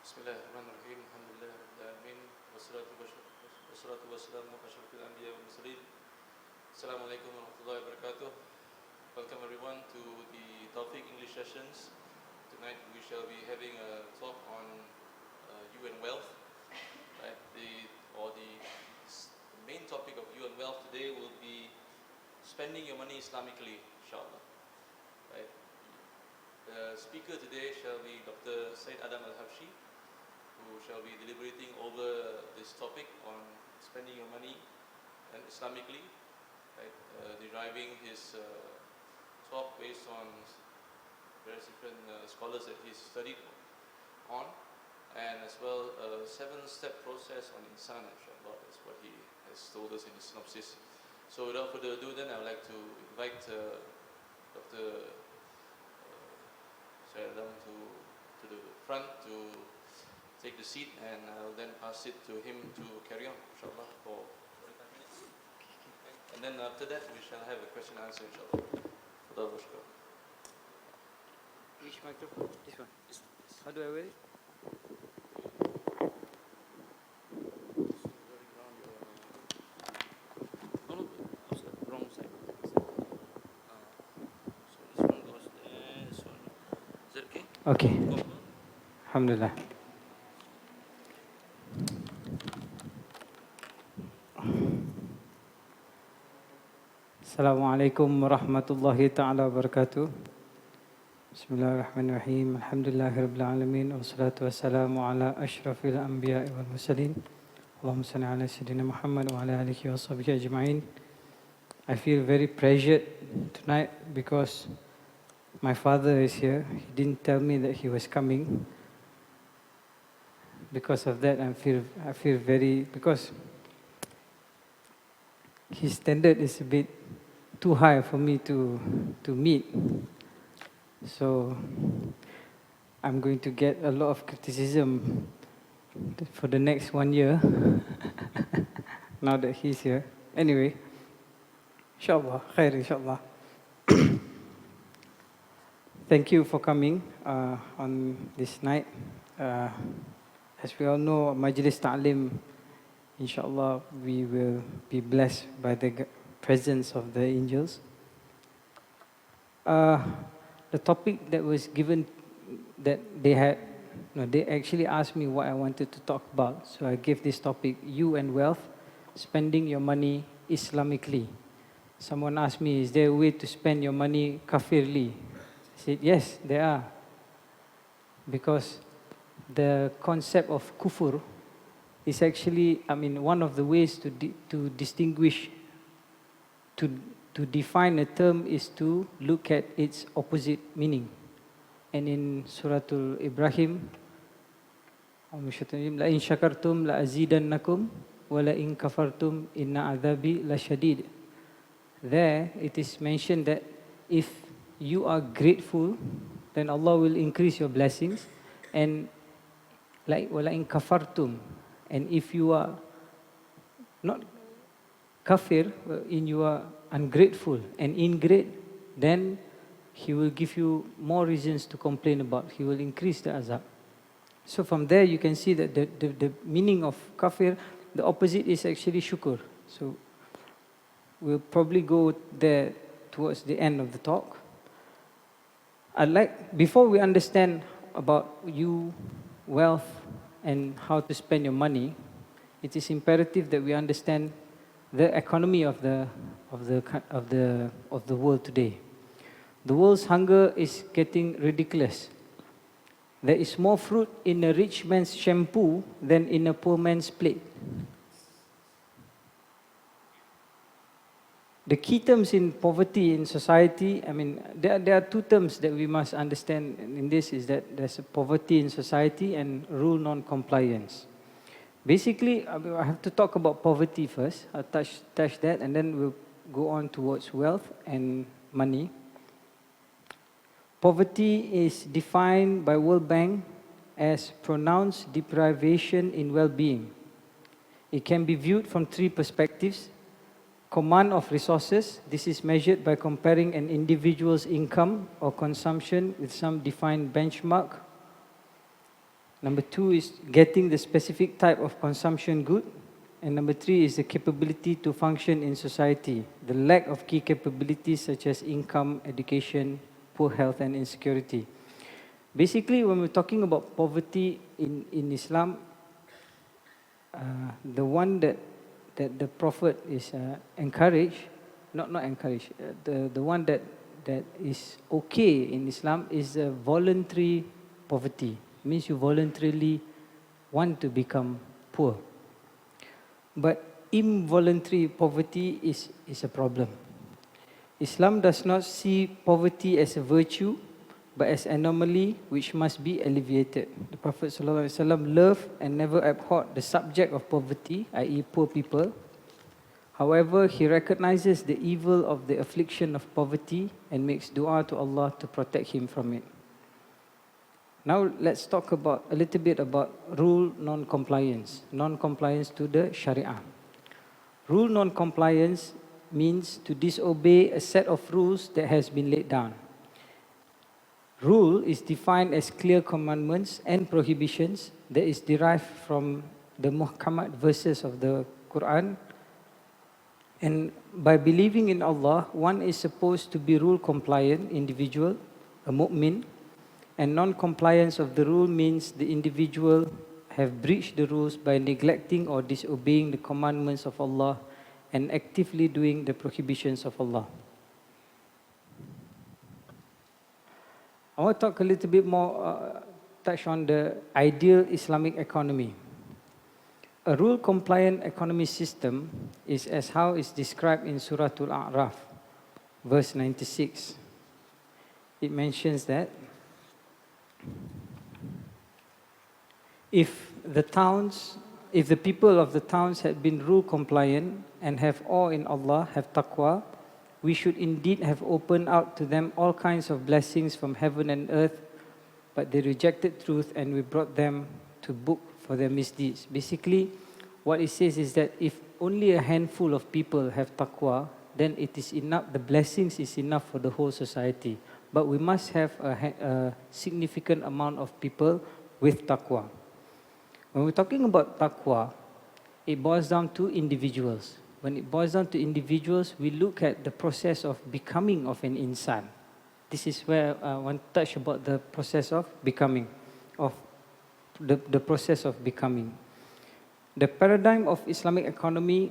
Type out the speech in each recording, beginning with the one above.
Bismillahirrahmanirrahim. Alhamdulillah rabbil alamin. Wassalatu wassalamu ala asyrafil anbiya wal mursalin. Assalamualaikum warahmatullahi wabarakatuh. Welcome everyone to the Tawfiq English sessions. Tonight we shall be having a talk on you and wealth. Right? The main topic of you and wealth today will be spending your money Islamically, inshallah. Right? The speaker today shall be Dr. Syed Al-Habshi, who shall be deliberating over this topic on spending your money and Islamically, right? Deriving his talk based on various different scholars that he's studied on, and as well a 7-step process on insan, inshallah. That's what he has told us in his synopsis. So without further ado, then I would like to invite Dr. Syed to the front to take the seat, and I'll then pass it to him to carry on, inshallah, for 45 minutes. And then after that, we shall have a question and answer, inshallah. Which microphone? This one. How do I wear it? Oh, no, wrong side. So this one goes there, this one. Is that okay? Okay. Alhamdulillah. Assalamualaikum warahmatullahi ta'ala wabarakatuh. Bismillahirrahmanirrahim. Alhamdulillahirabbil alamin. Wassalatu wassalamu ala asyrafil anbiya'i wal mursalin. Allahumma salli ala sayyidina Muhammad wa ala alihi wa sahbihi ajma'in. I feel very pressured tonight because my father is here. He didn't tell me that he was coming. Because of that, I feel very, because his standard is a bit too high for me to meet. So I'm going to get a lot of criticism for the next 1 year now that he's here. Anyway, inshallah, khair, inshallah. Thank you for coming on this night. As we all know, Majlis Ta'lim, inshallah, we will be blessed by the presence of the angels. The topic that was given, that they actually asked me what I wanted to talk about. So I gave this topic, you and wealth, spending your money Islamically. Someone asked me, is there a way to spend your money kafirly? I said, yes, there are. Because the concept of kufur is actually, one of the ways to distinguish, to define a term is to look at its opposite meaning. And in Surah Al-Ibrahim, la in shakartum la azidannakum wa la in kafartum inna adhabi la shadid. There it is mentioned that if you are grateful, then Allah will increase your blessings. And like wala in kafartum, and if you are not kafir, in you are ungrateful and ingrate, then He will give you more reasons to complain about. He will increase the azab. So from there you can see that the meaning of kafir, the opposite is actually shukr. So we'll probably go there towards the end of the talk. Before we understand about you, wealth, and how to spend your money, it is imperative that we understand the economy of the world today. The world's hunger is getting ridiculous. There is more fruit in a rich man's shampoo than in a poor man's plate. The key terms in poverty in society, there are two terms that we must understand in this, is that there's a poverty in society and rule non-compliance. Basically, I have to talk about poverty first. I'll touch that, and then we'll go on towards wealth and money. Poverty is defined by World Bank as pronounced deprivation in well-being. It can be viewed from 3 perspectives. Command of resources. This is measured by comparing an individual's income or consumption with some defined benchmark. Number 2 is getting the specific type of consumption good. And number 3 is the capability to function in society. The lack of key capabilities such as income, education, poor health and insecurity. Basically, when we're talking about poverty in Islam, the one that the Prophet is encouraged, not encouraged, the one that is okay in Islam is a voluntary poverty. It means you voluntarily want to become poor. But involuntary poverty is a problem. Islam does not see poverty as a virtue, but as anomaly which must be alleviated. The Prophet ﷺ loved and never abhorred the subject of poverty, i.e. poor people. However, he recognizes the evil of the affliction of poverty and makes dua to Allah to protect him from it. Now let's talk about a little bit about rule non-compliance to the Sharia. Rule non-compliance means to disobey a set of rules that has been laid down. Rule is defined as clear commandments and prohibitions that is derived from the muhkamat verses of the Quran. And by believing in Allah, one is supposed to be rule-compliant individual, a mu'min, and non-compliance of the rule means the individual have breached the rules by neglecting or disobeying the commandments of Allah and actively doing the prohibitions of Allah. I want to talk a little bit more, touch on the ideal Islamic economy. A rule-compliant economy system is as how it's described in Surah Al-A'raf, verse 96. It mentions that if the people of the towns had been rule compliant and have awe in Allah, have taqwa, we should indeed have opened out to them all kinds of blessings from heaven and earth, but they rejected truth and we brought them to book for their misdeeds. Basically, what it says is that if only a handful of people have taqwa, then it is enough, the blessings is enough for the whole society. But we must have a significant amount of people with taqwa. When we're talking about taqwa, it boils down to individuals. When it boils down to individuals, we look at the process of becoming of an insan. This is where I want to touch about the process of becoming, of the process of becoming. The paradigm of Islamic economy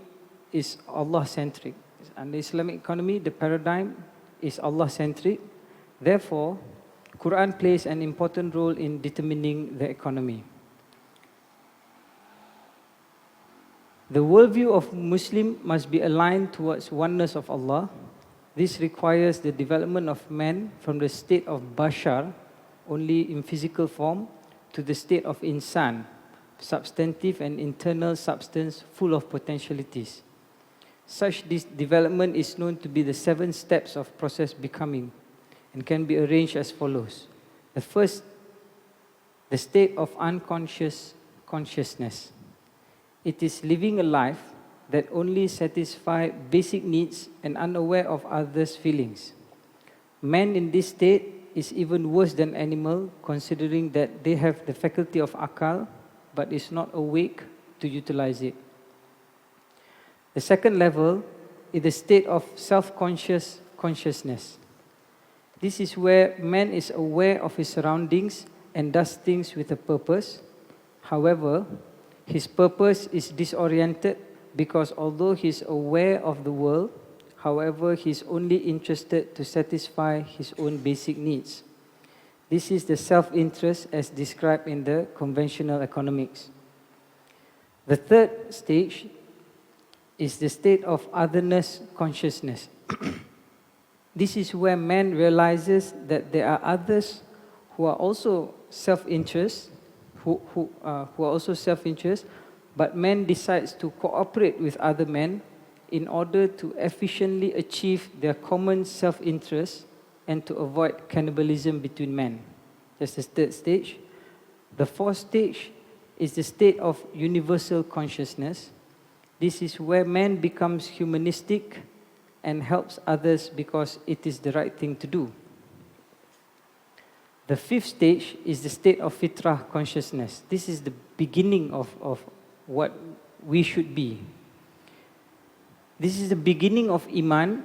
is Allah-centric. And the Islamic economy, the paradigm is Allah-centric. Therefore, Quran plays an important role in determining the economy. The worldview of Muslim must be aligned towards oneness of Allah. This requires the development of man from the state of bashar, only in physical form, to the state of insan, substantive and internal substance full of potentialities. Such development is known to be the 7 steps of process becoming, and can be arranged as follows. The first, the state of unconscious consciousness. It is living a life that only satisfies basic needs and unaware of others' feelings. Man in this state is even worse than animal, considering that they have the faculty of akal, but is not awake to utilize it. The second level is the state of self-conscious consciousness. This is where man is aware of his surroundings and does things with a purpose. However, his purpose is disoriented because although he is aware of the world, however, he is only interested to satisfy his own basic needs. This is the self-interest as described in the conventional economics. The third stage is the state of otherness consciousness. This is where man realizes that there are others who are also self-interest, who are also self-interest, but man decides to cooperate with other men in order to efficiently achieve their common self-interest and to avoid cannibalism between men. That's the third stage. The fourth stage is the state of universal consciousness. This is where man becomes humanistic and helps others because it is the right thing to do. The fifth stage is the state of fitrah consciousness. This is the beginning of what we should be. This is the beginning of Iman,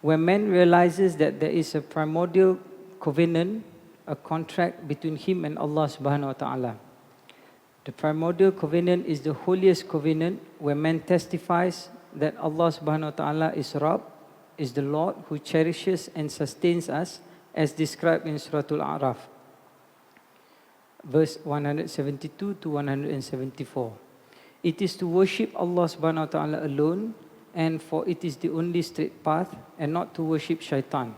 where man realizes that there is a primordial covenant, a contract between him and Allah subhanahu wa ta'ala. The primordial covenant is the holiest covenant, where man testifies that Allah subhanahu wa ta'ala is Rabb, is the Lord who cherishes and sustains us, as described in Surah Al-A'raf, verse 172 to 174. It is to worship Allah subhanahu wa ta'ala alone, and for it is the only straight path, and not to worship shaitan.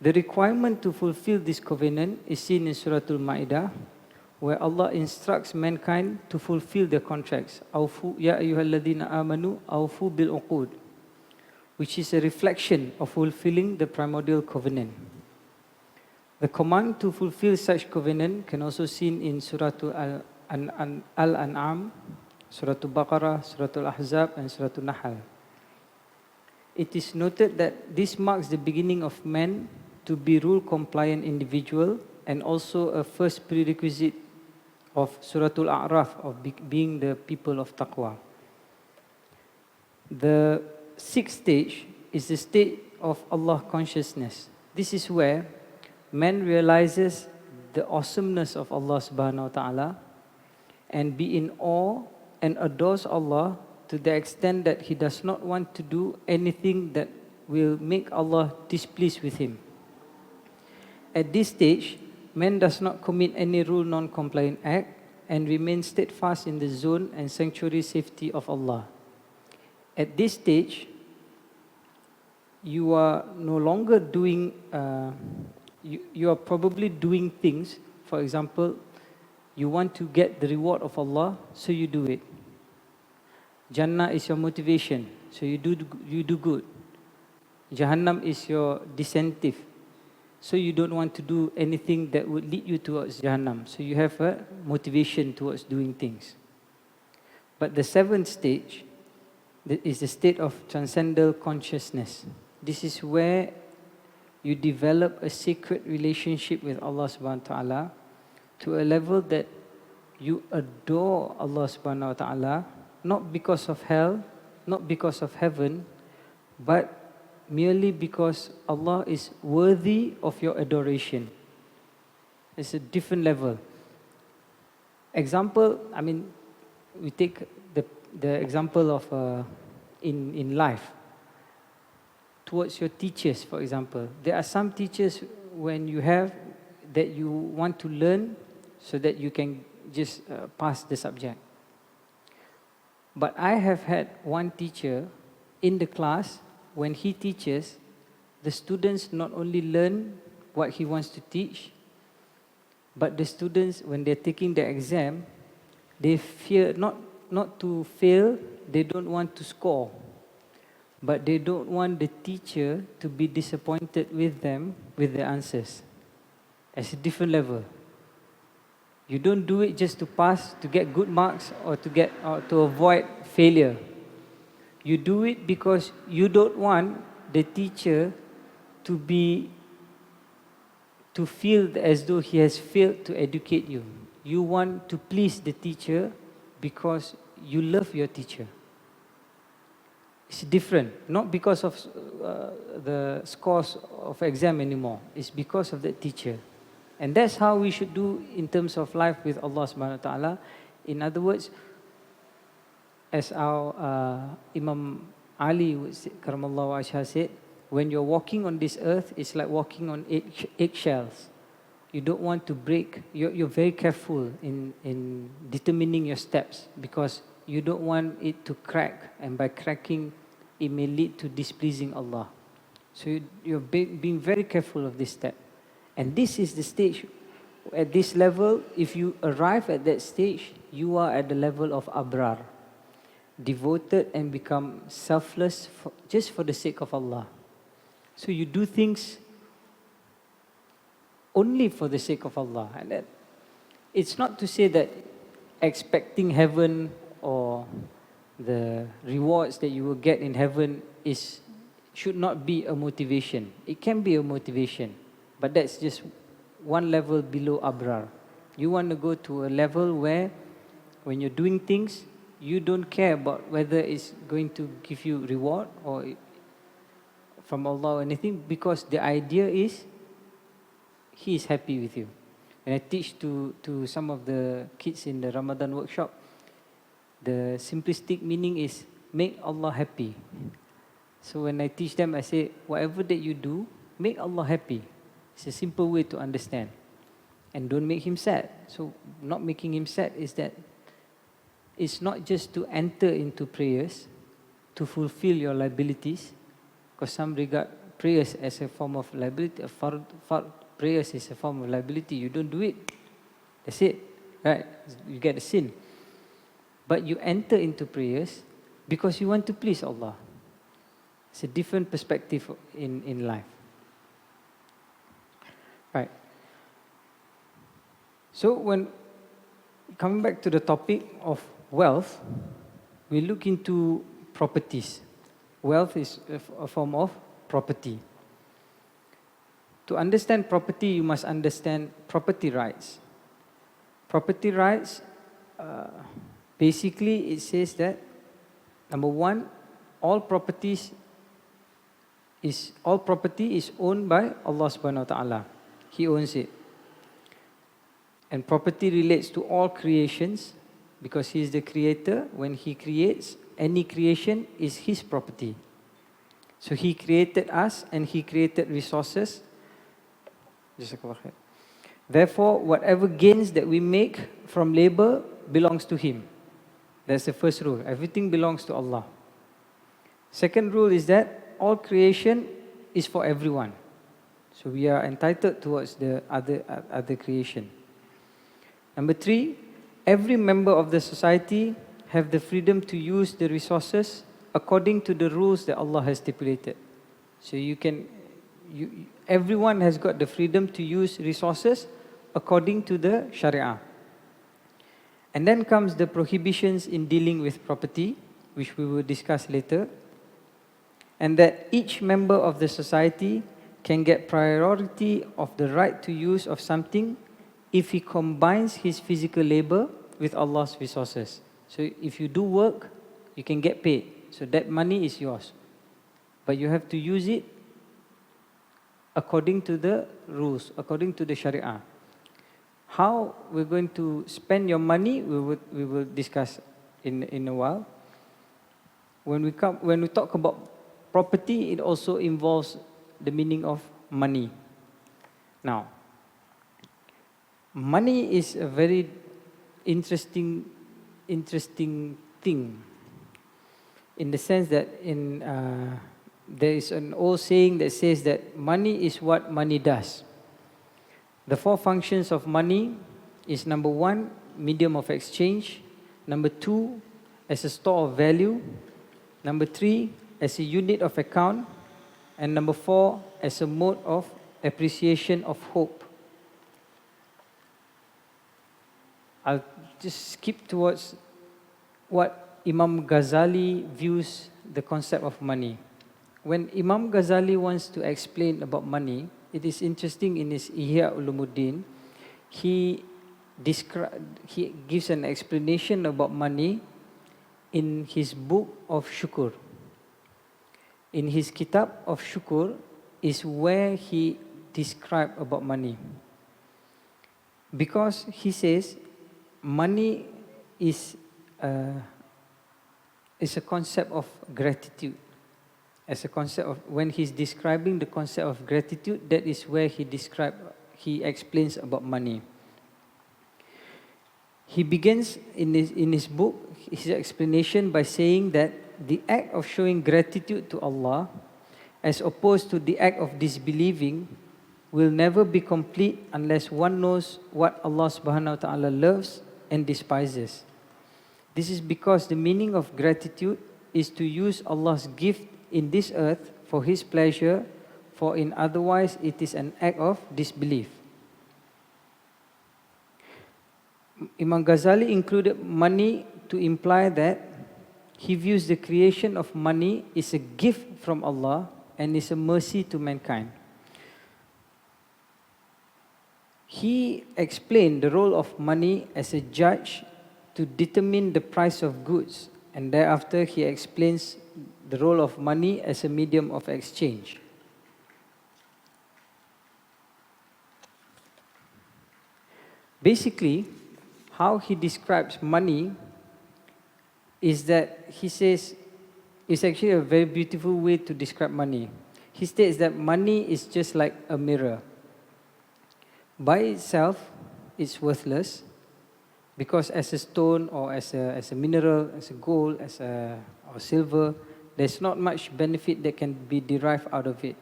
The requirement to fulfill this covenant is seen in Surah Al-Ma'idah, where Allah instructs mankind to fulfill their contracts. Awfu ya ayyuhalladhina amanu awfu bil uqud, which is a reflection of fulfilling the primordial covenant. The command to fulfill such covenant can also be seen in Surah Al-An'am, Surah Al-Baqarah, Surah Al-Ahzab, and Surah Al-Nahl. It is noted that this marks the beginning of man to be rule-compliant individual, and also a first prerequisite of Surah Al-A'raf, of being the people of taqwa. The sixth stage is the state of Allah consciousness. This is where man realizes the awesomeness of Allah subhanahu wa ta'ala, and be in awe and adores Allah to the extent that he does not want to do anything that will make Allah displeased with him. At this stage, man does not commit any rule non-compliant act, and remains steadfast in the zone and sanctuary safety of Allah. At this stage, you are no longer doing, you are probably doing things. For example, you want to get the reward of Allah, so you do it. Jannah is your motivation, so you do good. Jahannam is your disincentive, so you don't want to do anything that would lead you towards Jahannam. So you have a motivation towards doing things. But the seventh stage is the state of transcendental consciousness. This is where you develop a sacred relationship with Allah subhanahu wa ta'ala to a level that you adore Allah subhanahu wa ta'ala, not because of hell, not because of heaven, but merely because Allah is worthy of your adoration. It's a different level. Example, we take the example of in life. Towards your teachers, for example. There are some teachers when you have that you want to learn so that you can just pass the subject. But I have had one teacher in the class, when he teaches, the students not only learn what he wants to teach, but the students, when they're taking the exam, they fear not to fail, they don't want to score. But they don't want the teacher to be disappointed with them, with the answers. It's a different level. You don't do it just to pass, to get good marks, or to avoid failure. You do it because you don't want the teacher to feel as though he has failed to educate you. You want to please the teacher because you love your teacher. It's different, not because of the scores of exam anymore. It's because of that teacher. And that's how we should do in terms of life with Allah subhanahu wa ta'ala. In other words, as our Imam Ali Karamallahu wajhah said, when you're walking on this earth, it's like walking on eggshells. You don't want to break. You're very careful in determining your steps, because you don't want it to crack, and by cracking, it may lead to displeasing Allah. So you're being very careful of this step. And this is the stage. At this level, if you arrive at that stage, you are at the level of Abrar, devoted and become selfless just for the sake of Allah. So you do things only for the sake of Allah. And that, it's not to say that expecting heaven or the rewards that you will get in heaven should not be a motivation. It can be a motivation, but that's just one level below Abrar. You want to go to a level where when you're doing things, you don't care about whether it's going to give you reward or from Allah or anything, because the idea is He is happy with you. And I teach to some of the kids in the Ramadan workshop, the simplistic meaning is make Allah happy. So when I teach them, I say, whatever that you do, make Allah happy. It's a simple way to understand. And don't make Him sad. So not making Him sad is that it's not just to enter into prayers to fulfill your liabilities, because some regard prayers as a form of liability. Prayers is a form of liability. You don't do it, that's it, right? You get a sin. But you enter into prayers because you want to please Allah. It's a different perspective in life. Right. So when coming back to the topic of wealth, we look into properties. Wealth is a form of property. To understand property, you must understand property rights. Property rights, basically it says that, number one, all property is owned by Allah subhanahu wa ta'ala. He owns it. And property relates to all creations because He is the creator. When He creates, any creation is His property. So He created us and He created resources. Therefore, whatever gains that we make from labor belongs to Him. That's the first rule. Everything belongs to Allah. Second rule is that all creation is for everyone. So we are entitled towards the other creation. Number three, every member of the society have the freedom to use the resources according to the rules that Allah has stipulated. So everyone has got the freedom to use resources according to the Sharia. And then comes the prohibitions in dealing with property, which we will discuss later. And that each member of the society can get priority of the right to use of something if he combines his physical labor with Allah's resources. So if you do work, you can get paid. So that money is yours. But you have to use it according to the rules, according to the Sharia. How we're going to spend your money, we will discuss in a while. When we talk about property, it also involves the meaning of money. Now, money is a very interesting thing, in the sense that there is an old saying that says that money is what money does. The four functions of money is, number one, medium of exchange. Number two, as a store of value. Number three, as a unit of account. And number four, as a mode of appreciation of hope. I'll just skip towards what Imam Ghazali views the concept of money. When Imam Ghazali wants to explain about money, it is interesting in his Ihya Ulumuddin, he gives an explanation about money in his book of Shukur. In his kitab of Shukur is where he describes about money. Because he says money is a concept of gratitude. As a concept of, when he's describing the concept of gratitude, that is where he explains about money. He begins in his book, his explanation, by saying that the act of showing gratitude to Allah, as opposed to the act of disbelieving, will never be complete unless one knows what Allah subhanahu wa ta'ala loves and despises. This is because the meaning of gratitude is to use Allah's gift in this earth for His pleasure, for in otherwise it is an act of disbelief. Imam Ghazali included money to imply that he views the creation of money is a gift from Allah and is a mercy to mankind. He explained the role of money as a judge to determine the price of goods, and thereafter he explains the role of money as a medium of exchange. Basically, how he describes money is that he says it's actually a very beautiful way to describe money. He states that money is just like a mirror. By itself, it's worthless because as a stone or as a mineral, as a gold, or silver, there's not much benefit that can be derived out of it.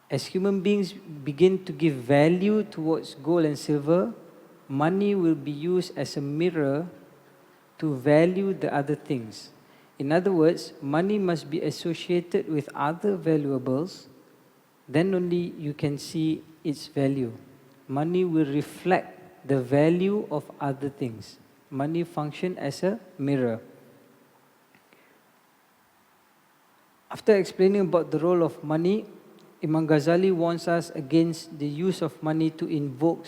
As human beings begin to give value towards gold and silver, money will be used as a mirror to value the other things. In other words, money must be associated with other valuables, then only you can see its value. Money will reflect the value of other things. Money functions as a mirror. After explaining about the role of money, Imam Ghazali warns us against the use of money to invoke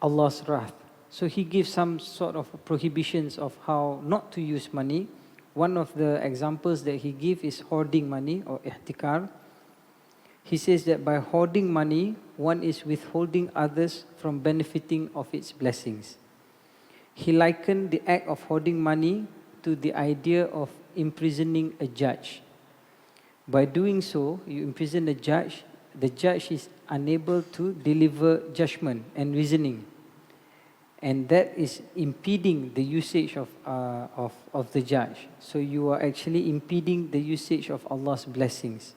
Allah's wrath. So he gives some sort of prohibitions of how not to use money. One of the examples that he gives is hoarding money or ihtikar. He says that by hoarding money, one is withholding others from benefiting of its blessings. He likened the act of hoarding money to the idea of imprisoning a judge. By doing so, you imprison the judge is unable to deliver judgment and reasoning. And that is impeding the usage of the judge. So you are actually impeding the usage of Allah's blessings.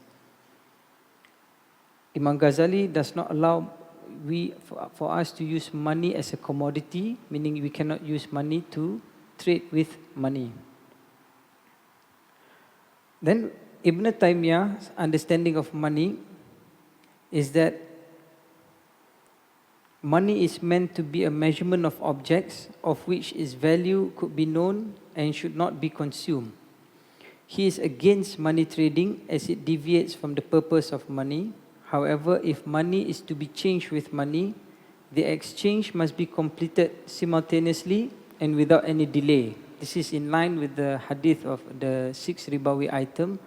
Imam Ghazali does not allow for us to use money as a commodity, meaning we cannot use money to trade with money. Then Ibn Taymiyyah's understanding of money is that money is meant to be a measurement of objects of which its value could be known and should not be consumed. He is against money trading as it deviates from the purpose of money. However, if money is to be changed with money, the exchange must be completed simultaneously and without any delay. This is in line with the hadith of the 6 ribawi item,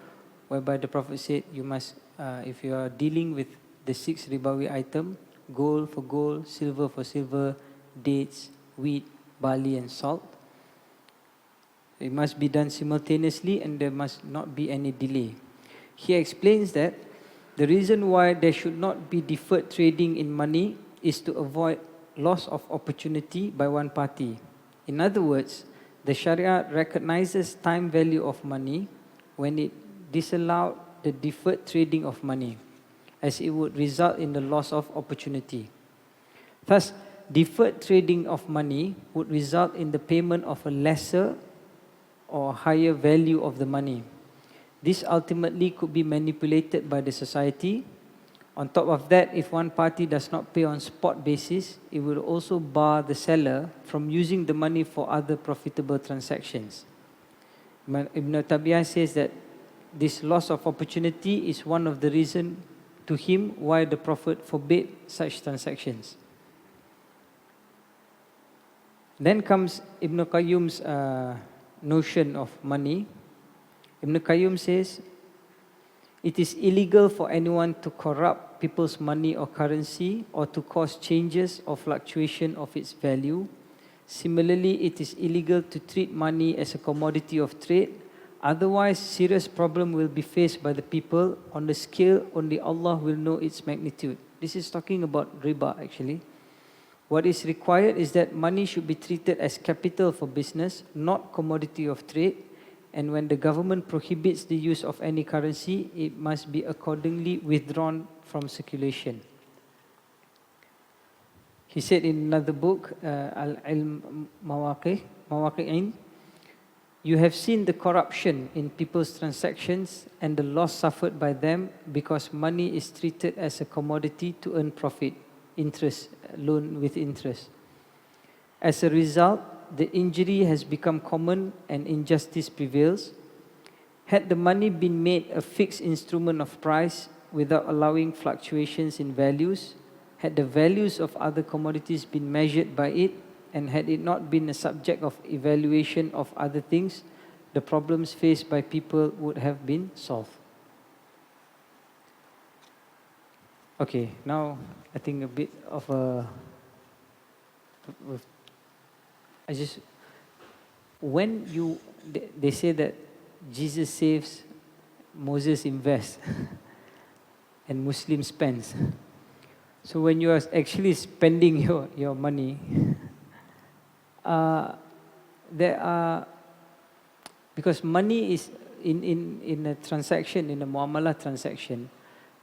whereby the Prophet said, you must, if you are dealing with the 6 ribawi item, gold for gold, silver for silver, dates, wheat, barley and salt, it must be done simultaneously and there must not be any delay. He explains that the reason why there should not be deferred trading in money is to avoid loss of opportunity by one party. In other words, the Sharia recognizes time value of money when it disallowed the deferred trading of money, as it would result in the loss of opportunity. Thus, deferred trading of money would result in the payment of a lesser or higher value of the money. This ultimately could be manipulated by the society. On top of that, if one party does not pay on spot basis, it will also bar the seller from using the money for other profitable transactions. Ibn Taymiyyah says that this loss of opportunity is one of the reasons to him why the Prophet forbade such transactions. Then comes Ibn Qayyum's notion of money. Ibn Qayyum says, it is illegal for anyone to corrupt people's money or currency or to cause changes or fluctuation of its value. Similarly, it is illegal to treat money as a commodity of trade. Otherwise, serious problem will be faced by the people on the scale only Allah will know its magnitude. This is talking about riba actually. What is required is that money should be treated as capital for business, not commodity of trade. And when the government prohibits the use of any currency, it must be accordingly withdrawn from circulation. He said in another book, Al-Ilm Mawaqi'in, you have seen the corruption in people's transactions and the loss suffered by them because money is treated as a commodity to earn profit, interest, loan with interest. As a result, the injury has become common and injustice prevails. Had the money been made a fixed instrument of price without allowing fluctuations in values, had the values of other commodities been measured by it, and had it not been a subject of evaluation of other things, the problems faced by people would have been solved. Okay, now I think a bit of a... When they say that Jesus saves, Moses invests, and Muslim spends. So when you are actually spending your money, there are, because money is in a transaction, in a muamalah transaction,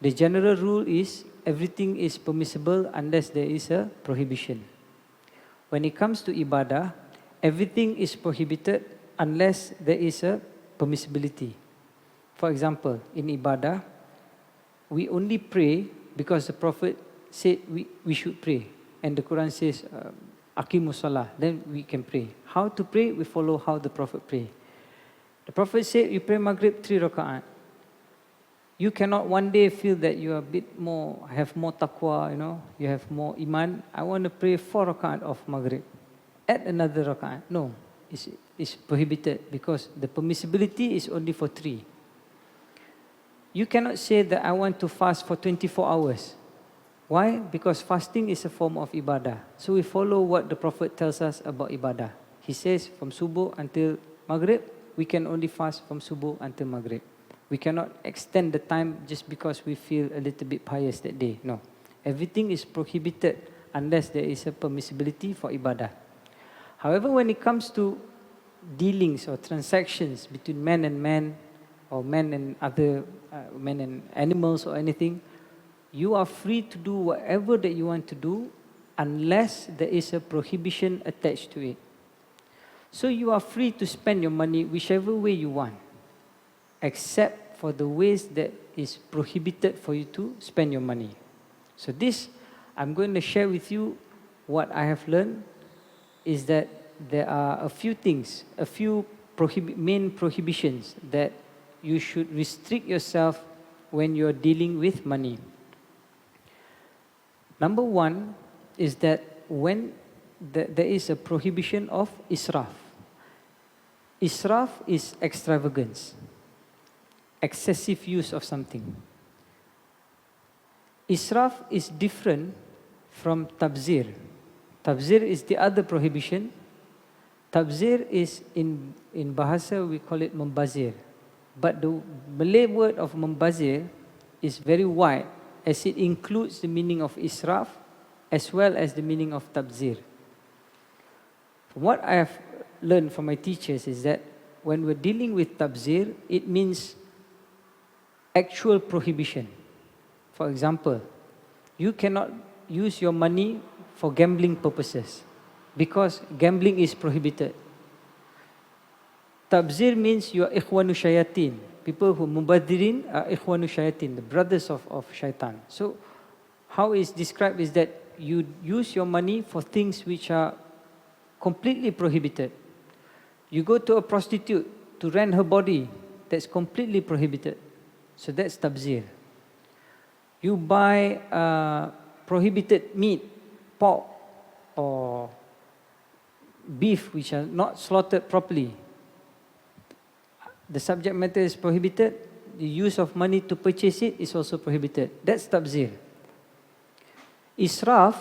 the general rule is everything is permissible unless there is a prohibition. When it comes to ibadah, everything is prohibited unless there is a permissibility. For example, in ibadah, we only pray because the Prophet said we should pray. And the Quran says, Musalla, then we can pray. How to pray? We follow how the Prophet prayed. The Prophet said, you pray Maghrib 3 raka'at. You cannot one day feel that you are a bit more, have more taqwa, you have more iman. I want to pray 4 raka'at of Maghrib. Add another raka'at. No, it's prohibited because the permissibility is only for 3. You cannot say that I want to fast for 24 hours. Why? Because fasting is a form of ibadah. So we follow what the Prophet tells us about ibadah. He says from subuh until Maghrib, we can only fast from subuh until Maghrib. We cannot extend the time just because we feel a little bit pious that day. No. Everything is prohibited unless there is a permissibility for ibadah. However, when it comes to dealings or transactions between man and man, or man and other men and animals or anything, you are free to do whatever that you want to do unless there is a prohibition attached to it. So you are free to spend your money whichever way you want, except for the ways that is prohibited for you to spend your money. So this, I'm going to share with you what I have learned, is that there are a few things, a few main prohibitions that you should restrict yourself when you're dealing with money. Number one is that when there is a prohibition of israf. Israf is extravagance, excessive use of something. Israf is different from tabzir. Tabzir is the other prohibition. Tabzir is in Bahasa we call it membazir. But the Malay word of membazir is very wide, as it includes the meaning of israf as well as the meaning of tabzir. From what I have learned from my teachers is that when we're dealing with tabzir, it means actual prohibition. For example, you cannot use your money for gambling purposes because gambling is prohibited. Tabzir means you are ikhwanu shayatin. People who mubadirin are ikhwanu shayatin, the brothers of shaitan. So how it's described is that you use your money for things which are completely prohibited. You go to a prostitute to rent her body, that's completely prohibited. So that's tabzir. You buy prohibited meat, pork or beef which are not slaughtered properly. The subject matter is prohibited. The use of money to purchase it is also prohibited. That's tabzir. Israf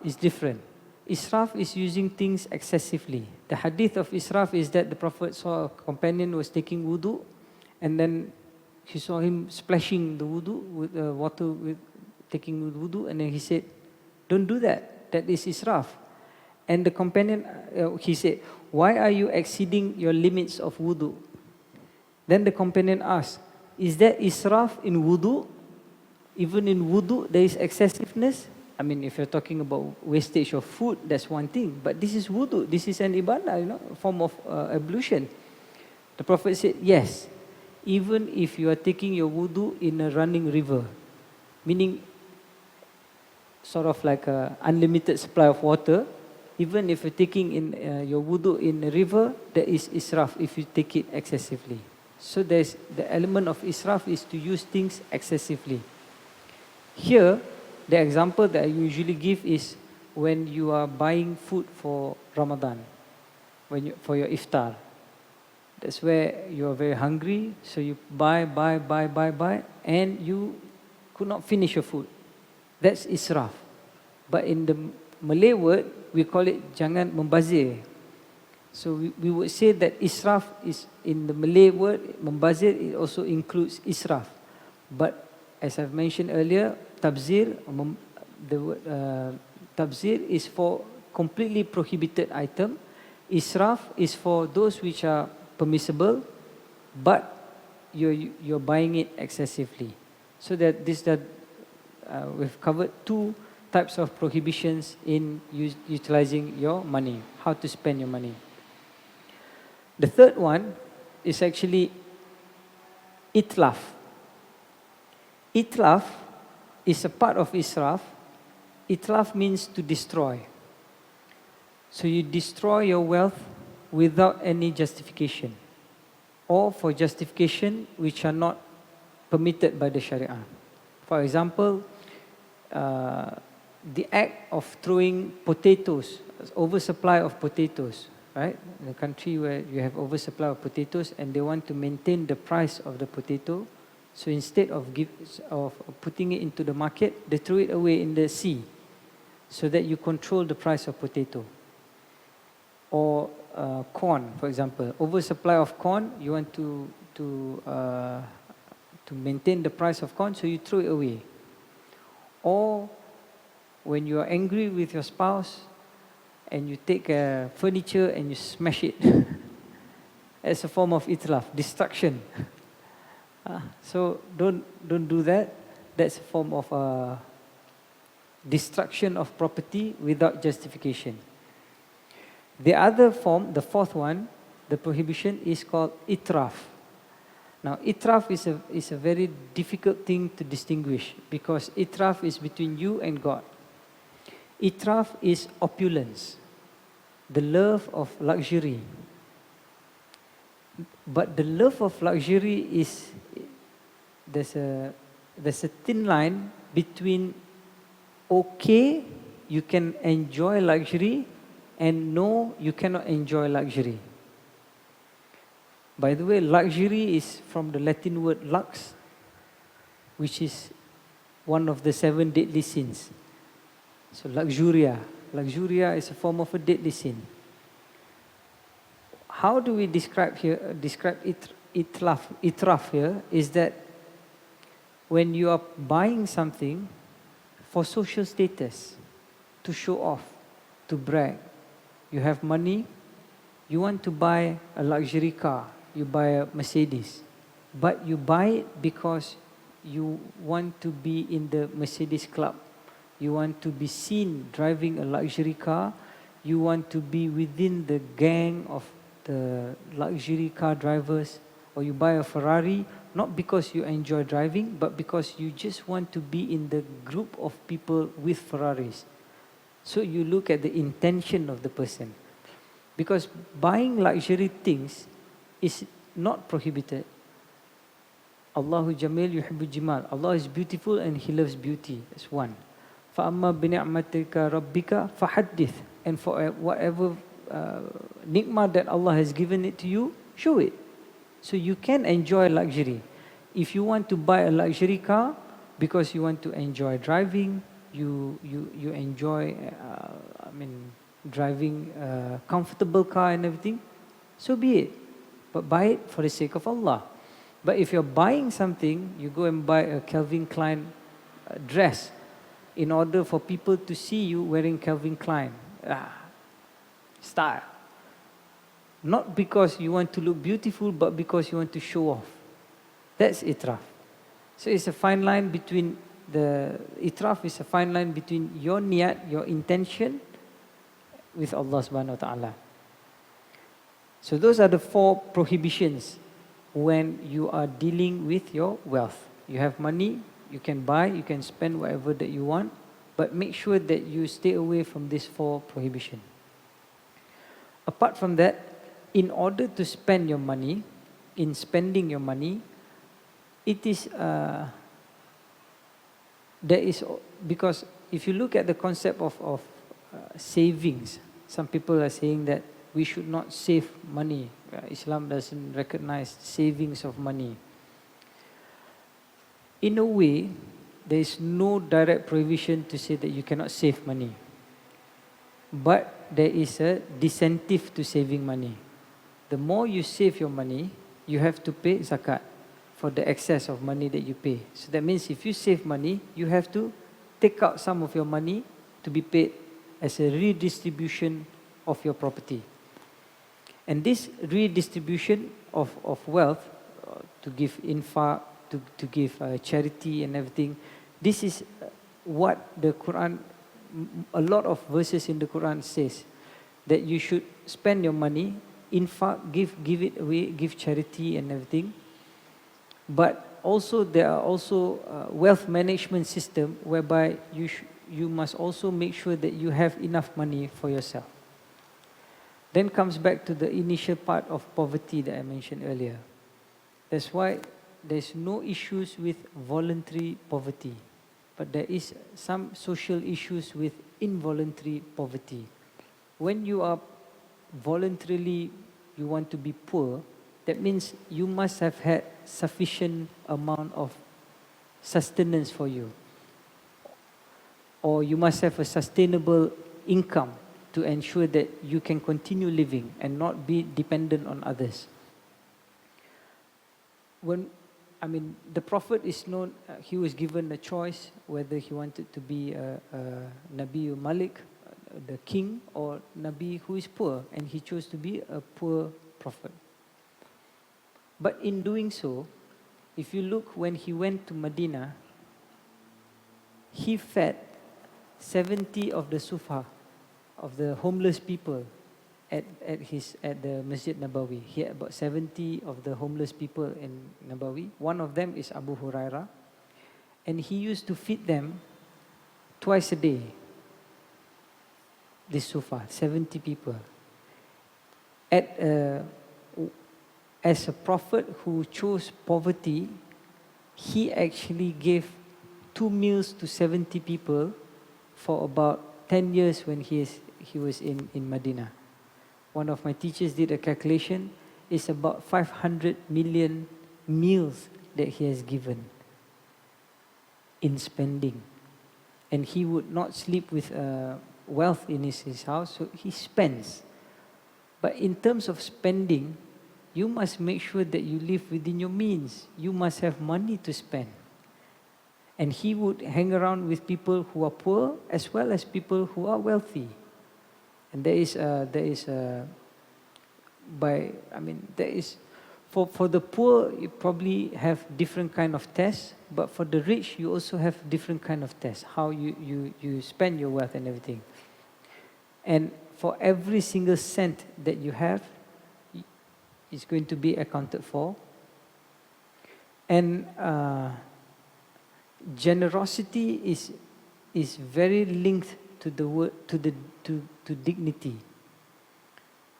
is different. Israf is using things excessively. The hadith of israf is that the Prophet saw a companion was taking wudu, and then he saw him splashing the wudu with water, with taking wudu, and then he said, "Don't do that. That is israf." And the companion, he said, "Why are you exceeding your limits of wudu?" Then the companion asked, "Is there israf in wudu? Even in wudu there is excessiveness?" I mean, if you're talking about wastage of food, that's one thing. But this is wudu. This is an ibadah, a form of ablution. The Prophet said, yes, even if you are taking your wudu in a running river, meaning sort of like an unlimited supply of water, even if you're taking in your wudu in a river, there is israf if you take it excessively. So there's the element of israf is to use things excessively. Here, The example that I usually give is when you are buying food for Ramadan, for your iftar. That's where you are very hungry, so you buy, and you could not finish your food. That's israf. But in the Malay word, we call it jangan membazir. So we would say that israf is, in the Malay word, membazir, it also includes israf. But as I've mentioned earlier, tabzir, the word tabzir is for completely prohibited item. Israf is for those which are permissible, but you're buying it excessively. So that we've covered two types of prohibitions in utilizing your money, how to spend your money. The third one is actually itlaf. Itlaf is a part of israf. Itlaf means to destroy. So you destroy your wealth without any justification, or for justification which are not permitted by the Sharia. For example, the act of throwing potatoes, oversupply of potatoes, right? In a country where you have oversupply of potatoes and they want to maintain the price of the potato, so instead of putting it into the market, they throw it away in the sea, so that you control the price of potato. Or corn, for example, oversupply of corn, you want to maintain the price of corn, so you throw it away. Or when you are angry with your spouse and you take furniture and you smash it, as a form of itlaf, destruction. So don't do that. That's a form of destruction of property without justification. The other form, the fourth one, the prohibition is called itraf. Now, itraf is a very difficult thing to distinguish, because itraf is between you and God. Itraf is opulence, the love of luxury. But the love of luxury is, there's a thin line between okay, you can enjoy luxury, and no, you cannot enjoy luxury. By the way, luxury is from the Latin word lux, which is one of the 7 deadly sins. So luxuria is a form of a deadly sin. How do we describe itraf here? Is that when you are buying something for social status, to show off, to brag. You have money, you want to buy a luxury car, you buy a Mercedes, but you buy it because you want to be in the Mercedes club. You want to be seen driving a luxury car. You want to be within the gang of the luxury car drivers. Or you buy a Ferrari, not because you enjoy driving, but because you just want to be in the group of people with Ferraris. So you look at the intention of the person. Because buying luxury things is not prohibited. Allahu Jamil yuhibbu jimal. Allah is beautiful and He loves beauty. That's one. فَأَمَّا بِنِعْمَتِكَ رَبِّكَ فَحَدِّثْ. And for whatever ni'mah that Allah has given it to you, show it. So you can enjoy luxury. If you want to buy a luxury car because you want to enjoy driving, you enjoy, driving a comfortable car and everything, so be it. But buy it for the sake of Allah. But if you're buying something, you go and buy a Calvin Klein dress in order for people to see you wearing Calvin Klein style. Not because you want to look beautiful, but because you want to show off. That's itraf. So it's a fine line between itraf is a fine line between your niyat, your intention, with Allah subhanahu wa ta'ala. So those are the 4 prohibitions when you are dealing with your wealth. You have money, you can buy, you can spend whatever that you want, but make sure that you stay away from these 4 prohibitions. Apart from that, in order to spend your money, in spending your money, it is there is, because if you look at the concept of savings, some people are saying that we should not save money. Islam doesn't recognize savings of money. In a way, there is no direct prohibition to say that you cannot save money. But there is a disincentive to saving money. The more you save your money, you have to pay zakat for the excess of money that you pay. So that means if you save money, you have to take out some of your money to be paid as a redistribution of your property. And this redistribution of wealth, to give infaq, to give charity and everything, this is what the Quran, a lot of verses in the Quran says, that you should spend your money, infaq, give it away, give charity and everything. But also there are also wealth management system whereby you must also make sure that you have enough money for yourself. Then comes back to the initial part of poverty that I mentioned earlier. That's why there's no issues with voluntary poverty, but there is some social issues with involuntary poverty. When you are voluntarily, you want to be poor, that means you must have had sufficient amount of sustenance for you, or you must have a sustainable income to ensure that you can continue living and not be dependent on others. The Prophet is known, he was given a choice whether he wanted to be a Nabi Malik, the king, or Nabi who is poor, and he chose to be a poor prophet. But in doing so, if you look, when he went to Medina, he fed 70 of the Sufa, of the homeless people at the Masjid Nabawi. He had about 70 of the homeless people in Nabawi. One of them is Abu Hurairah, and he used to feed them twice a day. This Sufa, 70 people. As a prophet who chose poverty, he actually gave 2 meals to 70 people for about 10 years when he was in Medina. One of my teachers did a calculation. It's about 500 million meals that he has given in spending. And he would not sleep with wealth in his house, so he spends. But in terms of spending, you must make sure that you live within your means. You must have money to spend. And he would hang around with people who are poor as well as people who are wealthy. And for the poor, you probably have different kind of tests, but for the rich, you also have different kind of tests, how you spend your wealth and everything. And for every single cent that you have, it's going to be accounted for. And generosity is very linked to the word to dignity,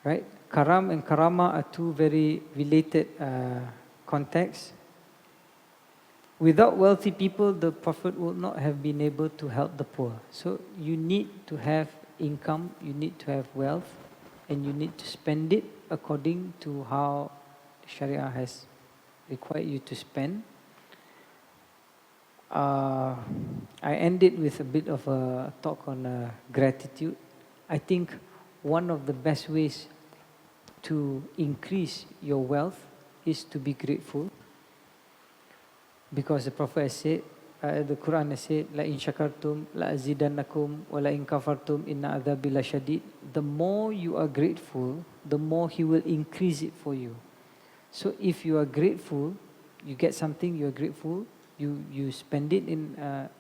right? Karam and karama are two very related contexts. Without wealthy people, the Prophet would not have been able to help the poor. So you need to have income, you need to have wealth, and you need to spend it according to how Sharia has required you to spend. I ended with a bit of a talk on gratitude. I think one of the best ways to increase your wealth is to be grateful. Because the Prophet has said, the Quran has said, La in shakartum, la azidannakum, wa la in kafartum, inna adhabi la shadid. The more you are grateful, the more He will increase it for you. So if you are grateful, you get something, you are grateful, you spend it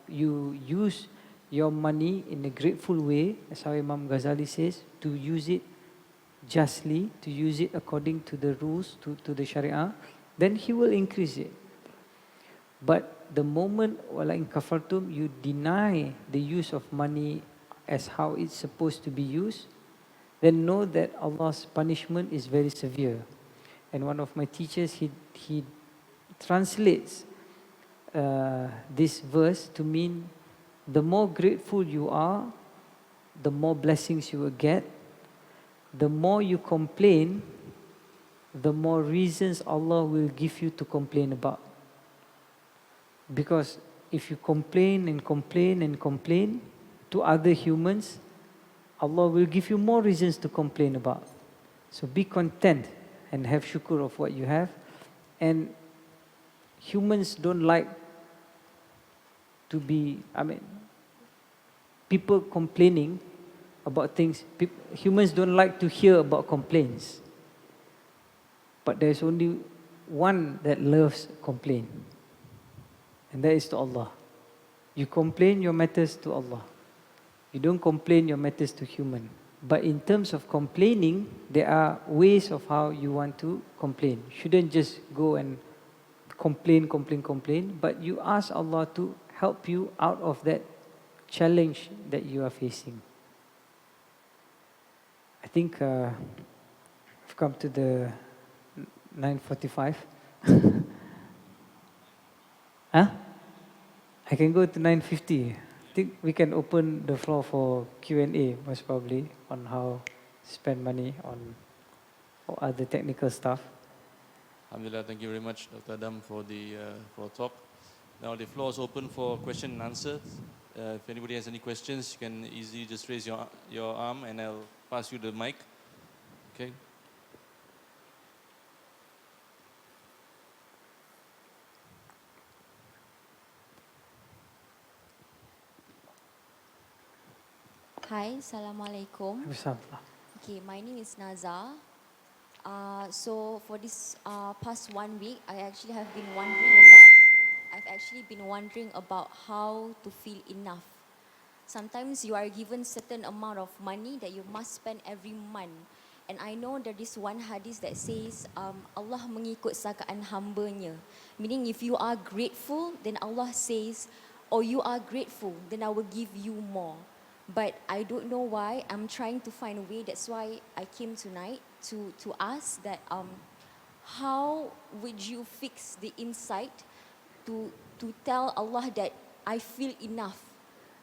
you use your money in a grateful way, as how Imam Ghazali says, to use it justly, to use it according to the rules, to the Sharia, then He will increase it. But the moment, wala in kafartum, you deny the use of money as how it's supposed to be used, then know that Allah's punishment is very severe. And one of my teachers, he translates this verse to mean the more grateful you are, the more blessings you will get. The more you complain, the more reasons Allah will give you to complain about. Because if you complain and complain and complain to other humans, Allah will give you more reasons to complain about. So be content and have shukr of what you have. And humans don't like to be, people complaining about things. Humans don't like to hear about complaints. But there's only one that loves complain. And that is to Allah. You complain your matters to Allah. You don't complain your matters to human. But in terms of complaining, there are ways of how you want to complain. You shouldn't just go and complain. But you ask Allah to help you out of that challenge that you are facing. I think I've come to the 9:45. Huh? I can go to 9:50. I think we can open the floor for Q&A, most probably, on how to spend money on or other technical stuff. Alhamdulillah, thank you very much, Dr. Adam, for the talk. Now the floor is open for question and answers. If anybody has any questions, you can easily just raise your arm and I'll pass you the mic. Okay. Hi, Assalamualaikum. Okay, my name is Naza. So for this past 1 week, I've actually been wondering about how to feel enough. Sometimes you are given certain amount of money that you must spend every month. And I know there is one hadith that says, Allah mengikut sakaan hambanya. Meaning if you are grateful, then Allah says, oh, you are grateful, then I will give you more. But I don't know why. I'm trying to find a way. That's why I came tonight to ask that how would you fix the insight to tell Allah that I feel enough.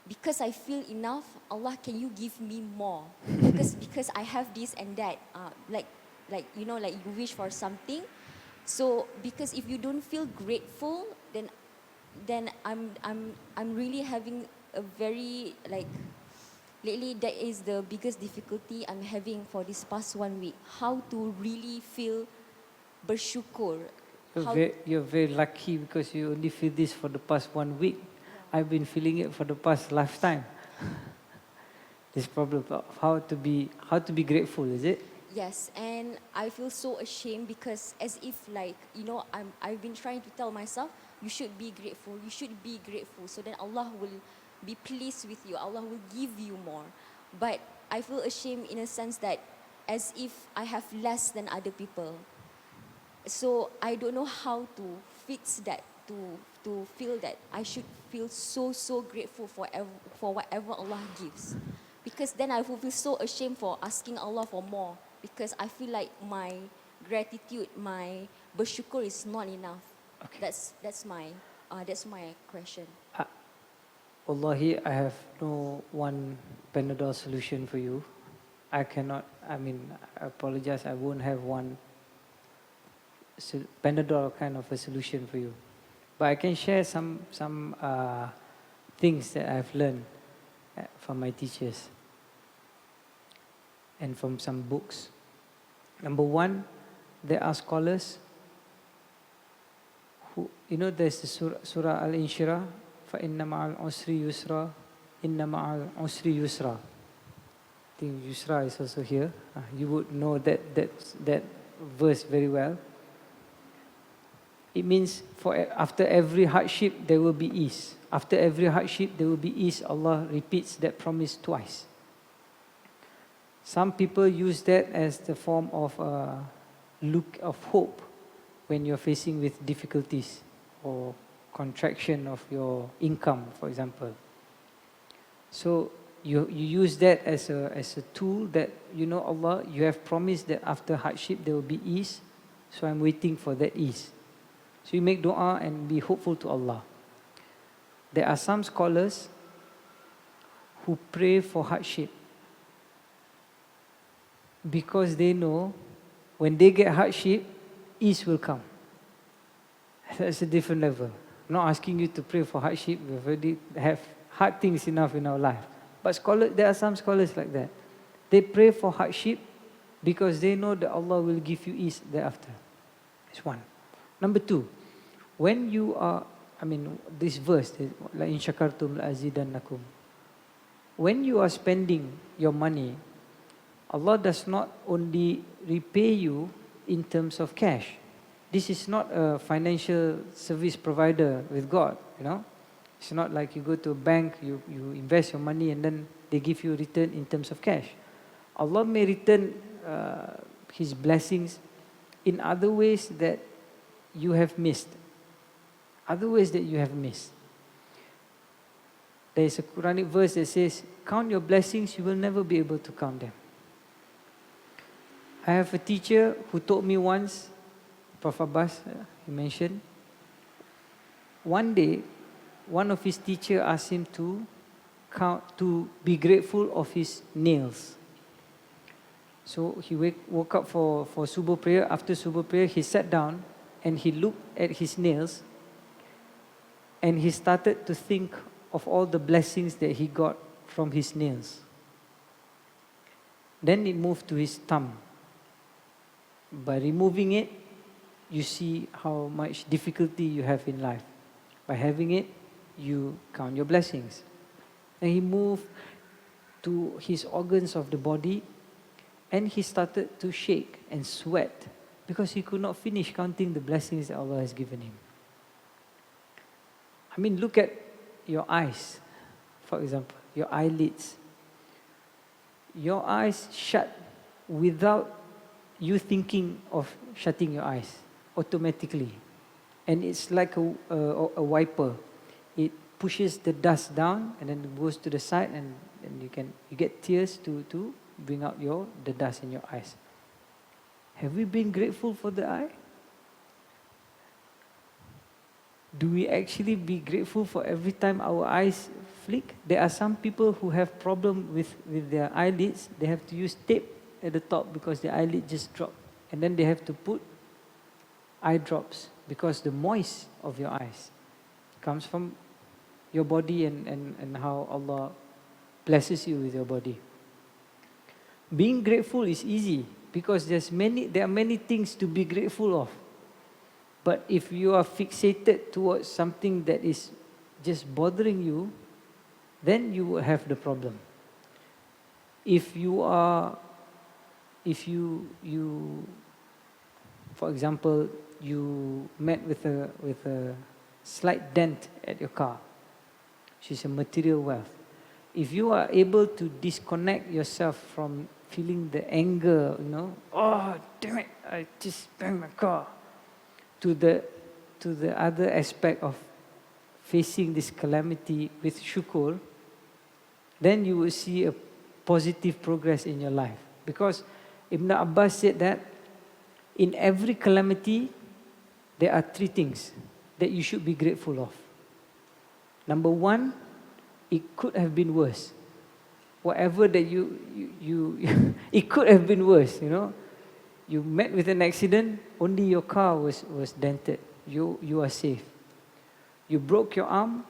Because I feel enough, Allah, can you give me more? Because I have this and that. Like you wish for something. So because if you don't feel grateful, then I'm really having a very lately, that is the biggest difficulty I'm having for this past 1 week. How to really feel bersyukur. You're very lucky because you only feel this for the past 1 week. I've been feeling it for the past lifetime. This problem of how to be grateful, is it? Yes, and I feel so ashamed because as if I've been trying to tell myself, you should be grateful, so then Allah will be pleased with you, Allah will give you more. But I feel ashamed in a sense that as if I have less than other people. So I don't know how to fix that, to feel that I should feel so grateful for whatever Allah gives. Because then I will feel so ashamed for asking Allah for more, because I feel like my gratitude, my bersyukur is not enough. Okay. That's my question. Wallahi, I have no one Panadol solution for you. I apologize, I won't have one Panadol kind of a solution for you. But I can share some things that I've learned from my teachers and from some books. Number one, there are scholars who, there's the Surah Al-Inshirah, فَإِنَّ مَعَ الْعُسْرِ يُسْرًا إِنَّ مَعَ الْعُسْرِ يُسْرًا. I think Yusra is also here. You would know that verse very well. It means after every hardship there will be ease. After every hardship there will be ease. Allah repeats that promise twice. Some people use that as the form of a look of hope when you're facing with difficulties or contraction of your income, for example. So you use that as a tool that, Allah, you have promised that after hardship there will be ease, so I'm waiting for that ease. So you make dua and be hopeful to Allah. there are some scholars who pray for hardship because they know when they get hardship, ease will come. That's a different level. I'm not asking you to pray for hardship. We already have hard things enough in our life. But there are some scholars like that. They pray for hardship because they know that Allah will give you ease thereafter. That's one. Number two, when you are, this verse, like in shakartum la'azidannakum. When you are spending your money, Allah does not only repay you in terms of cash. This is not a financial service provider with God, It's not like you go to a bank, you invest your money and then they give you a return in terms of cash. Allah may return His blessings in other ways that you have missed. Other ways that you have missed. There is a Quranic verse that says, count your blessings, you will never be able to count them. I have a teacher who told me once, Prof. Abbas, he mentioned, one day, one of his teachers asked him to be grateful of his nails. So he woke up for Subuh prayer. After Subuh prayer, he sat down and he looked at his nails and he started to think of all the blessings that he got from his nails. Then it moved to his thumb. By removing it, you see how much difficulty you have in life. By having it, you count your blessings. And he moved to his organs of the body and he started to shake and sweat because he could not finish counting the blessings that Allah has given him. Look at your eyes, for example, your eyelids. Your eyes shut without you thinking of shutting your eyes automatically. And it's like a wiper. It pushes the dust down and then it goes to the side and you get tears to bring out the dust in your eyes. Have we been grateful for the eye? Do we actually be grateful for every time our eyes flick? There are some people who have problem with their eyelids. They have to use tape at the top because the eyelid just dropped. And then they have to put eye drops because the moist of your eyes comes from your body and how Allah blesses you with your body. Being grateful is easy because there are many things to be grateful of. But if you are fixated towards something that is just bothering you, then you will have the problem. If you, for example, you met with a slight dent at your car, which is a material wealth. If you are able to disconnect yourself from feeling the anger, oh damn it, I just banged my car, to the other aspect of facing this calamity with shukr, then you will see a positive progress in your life. Because Ibn Abbas said that in every calamity, there are three things that you should be grateful of. Number one, it could have been worse. Whatever that you it could have been worse, You met with an accident, only your car was dented. You are safe. You broke your arm,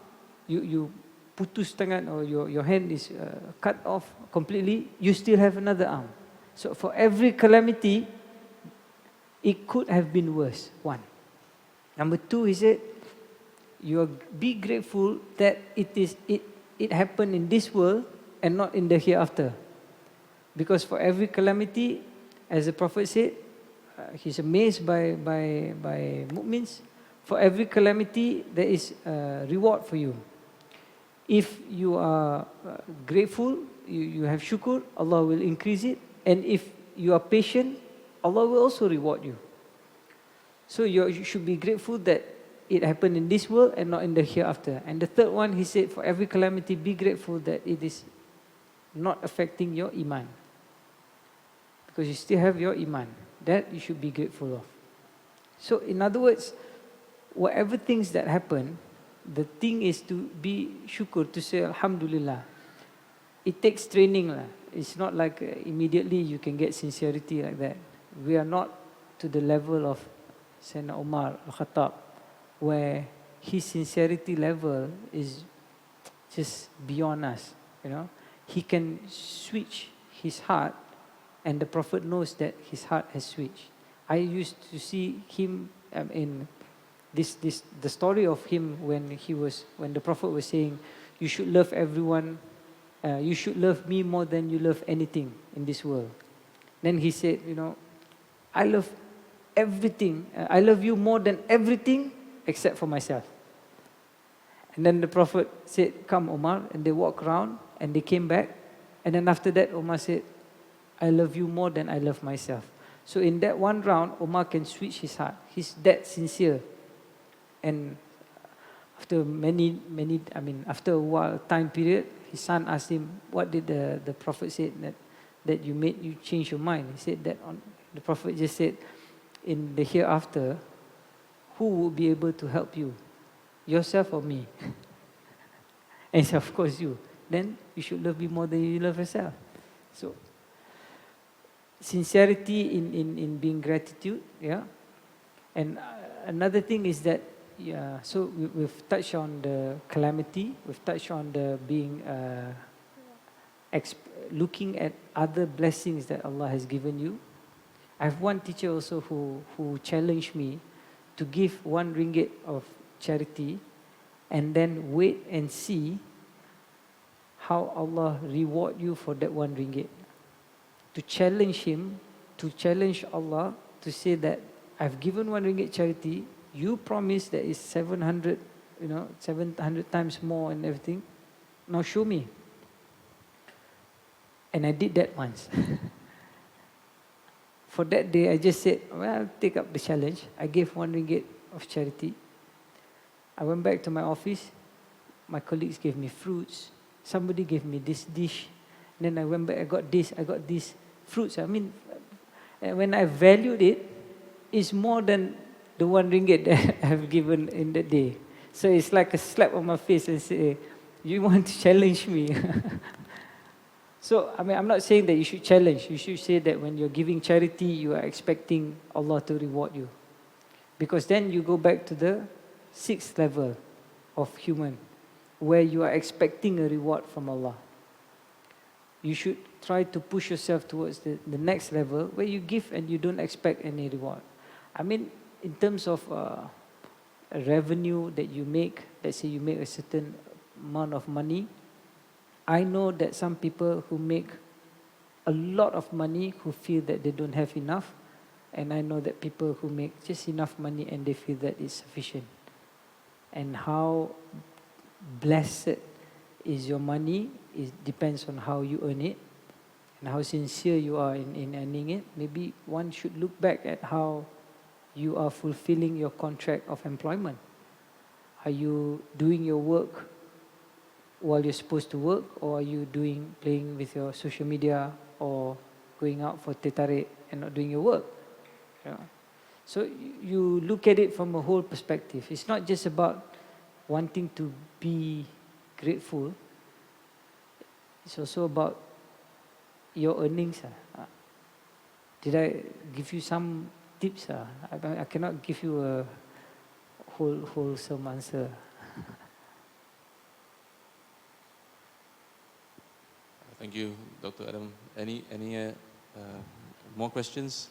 you putus tangan or your hand is cut off completely, you still have another arm. So for every calamity, it could have been worse. One. Number two, he said, be grateful that it happened in this world and not in the hereafter. Because for every calamity, as the Prophet said, he's amazed by mu'mins. For every calamity, there is a reward for you. If you are grateful, you have shukr, Allah will increase it. And if you are patient, Allah will also reward you. So you should be grateful that it happened in this world and not in the hereafter. And the third one, he said, for every calamity, be grateful that it is not affecting your iman. Because you still have your iman. That you should be grateful of. So in other words, whatever things that happen, the thing is to be syukur, to say Alhamdulillah. It takes training lah. It's not like immediately you can get sincerity like that. We are not to the level of Sayyidina Umar Al-Khattab, where his sincerity level is just beyond us, you know. He can switch his heart, and the Prophet knows that his heart has switched. I used to see him in the story of him when the Prophet was saying, you should love everyone, you should love me more than you love anything in this world. Then he said, you know, I love everything, I love you more than everything except for myself. And then the Prophet said, come Omar, and they walked around and they came back. And then after that, Omar said, I love you more than I love myself. So in that one round, Omar can switch his heart. He's that sincere. And after after a while, time period, his son asked him, what did the Prophet say that you change your mind? He said that the Prophet just said, in the hereafter, who will be able to help you? Yourself or me? And he said, of course you. Then you should love me more than you love yourself. So, sincerity in being gratitude, yeah. And another thing is that, yeah. So we've touched on the calamity. We've touched on the being, looking at other blessings that Allah has given you. I have one teacher also who challenged me to give 1 ringgit of charity, and then wait and see how Allah reward you for that 1 ringgit. To challenge him, to challenge Allah, to say that I've given 1 ringgit charity, you promise that is 700, 700 times more and everything. Now show me. And I did that once. For that day, I just said, well, I'll take up the challenge. I gave 1 ringgit of charity. I went back to my office. My colleagues gave me fruits. Somebody gave me this dish. Then I went back, I got this fruits. I mean, when I valued it, it's more than the 1 ringgit that I've given in that day. So it's like a slap on my face and say, you want to challenge me? So, I mean, I'm not saying that you should challenge. You should say that when you're giving charity, you are expecting Allah to reward you. Because then you go back to the 6th level of human, where you are expecting a reward from Allah. You should try to push yourself towards the next level, where you give and you don't expect any reward. I mean, in terms of a revenue that you make, let's say you make a certain amount of money, I know that some people who make a lot of money who feel that they don't have enough, and I know that people who make just enough money and they feel that it's sufficient. And how blessed is your money, it depends on how you earn it and how sincere you are in earning it. Maybe one should look back at how you are fulfilling your contract of employment. Are you doing your work while you're supposed to work, or are you playing with your social media or going out for teh tarik and not doing your work? Yeah. So you look at it from a whole perspective. It's not just about wanting to be grateful. It's also about your earnings. Did I give you some tips? I cannot give you a wholesome answer. Thank you, Dr. Adam. Any more questions?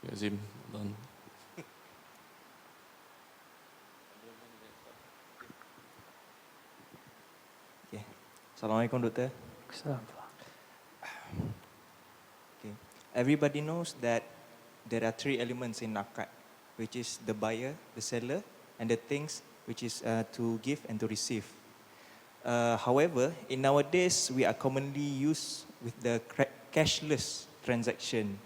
Yazim, done. Okay. Assalamualaikum, Doctor. Okay. Everybody knows that there are 3 elements in akad, which is the buyer, the seller, and the things which is to give and to receive. However, in nowadays, we are commonly used with the cashless transaction.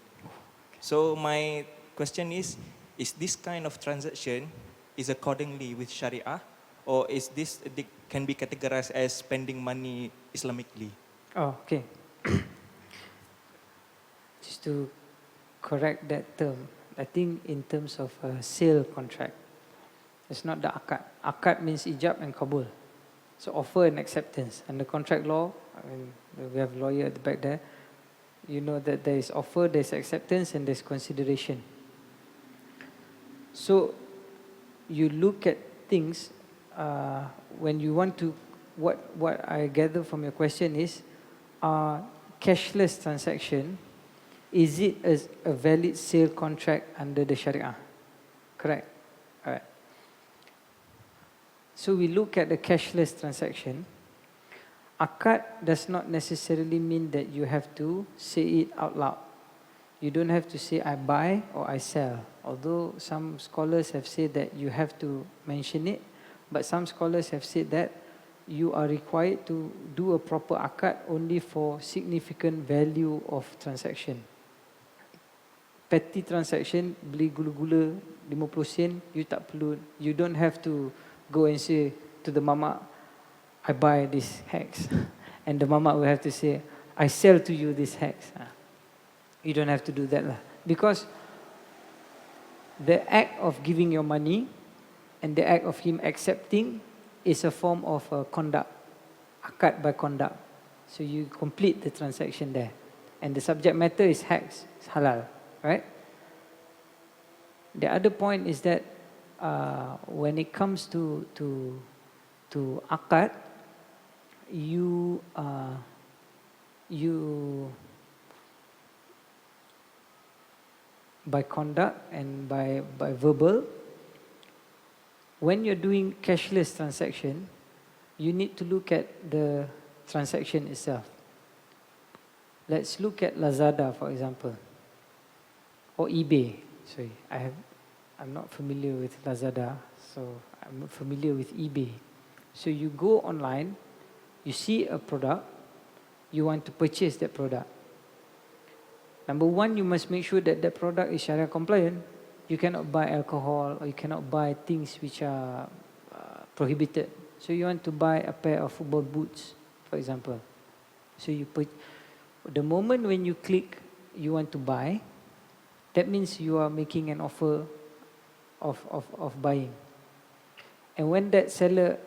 So my question is this kind of transaction is accordingly with Sharia, or is this can be categorized as spending money Islamically? Oh, okay. Just to correct that term, I think in terms of a sale contract. It's not the akad. Akad means ijab and kabul. So offer and acceptance. Under contract law, I mean, we have a lawyer at the back there. You know that there is offer, there is acceptance, and there is consideration. So you look at things when you want to. What I gather from your question is, cashless transaction, is it a valid sale contract under the Sharia? Correct. All right. So we look at the cashless transaction. Akad does not necessarily mean that you have to say it out loud. You don't have to say I buy or I sell. Although some scholars have said that you have to mention it, but some scholars have said that you are required to do a proper akad only for significant value of transaction. Petty transaction, beli gula-gula 50 sen, you don't have to go and say to the mama, I buy this hex. And the mama will have to say, I sell to you this hex. You don't have to do that lah. Because the act of giving your money and the act of him accepting is a form of conduct, akad by conduct. So you complete the transaction there. And the subject matter is hex, it's halal, right? The other point is that when it comes to akad, you by conduct and by verbal, when you're doing cashless transaction, you need to look at the transaction itself. Let's look at Lazada, for example, or eBay. Sorry, I'm not familiar with Lazada, so I'm familiar with eBay. So you go online, you see a product, you want to purchase that product. Number one, you must make sure that that product is Sharia compliant. You cannot buy alcohol or you cannot buy things which are prohibited. So you want to buy a pair of football boots, for example. So the moment when you click, you want to buy, that means you are making an offer of buying. And when that seller,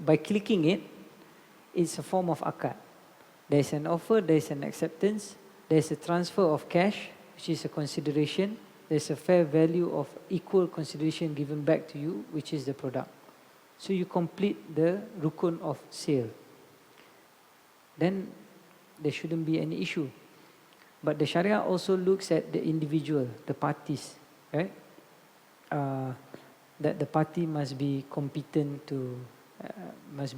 by clicking it, it's a form of akad. There's an offer, there's an acceptance, there's a transfer of cash, which is a consideration. There's a fair value of equal consideration given back to you, which is the product. So you complete the rukun of sale. Then there shouldn't be any issue. But the Sharia also looks at the individual, the parties, right? That the party must be competent to, must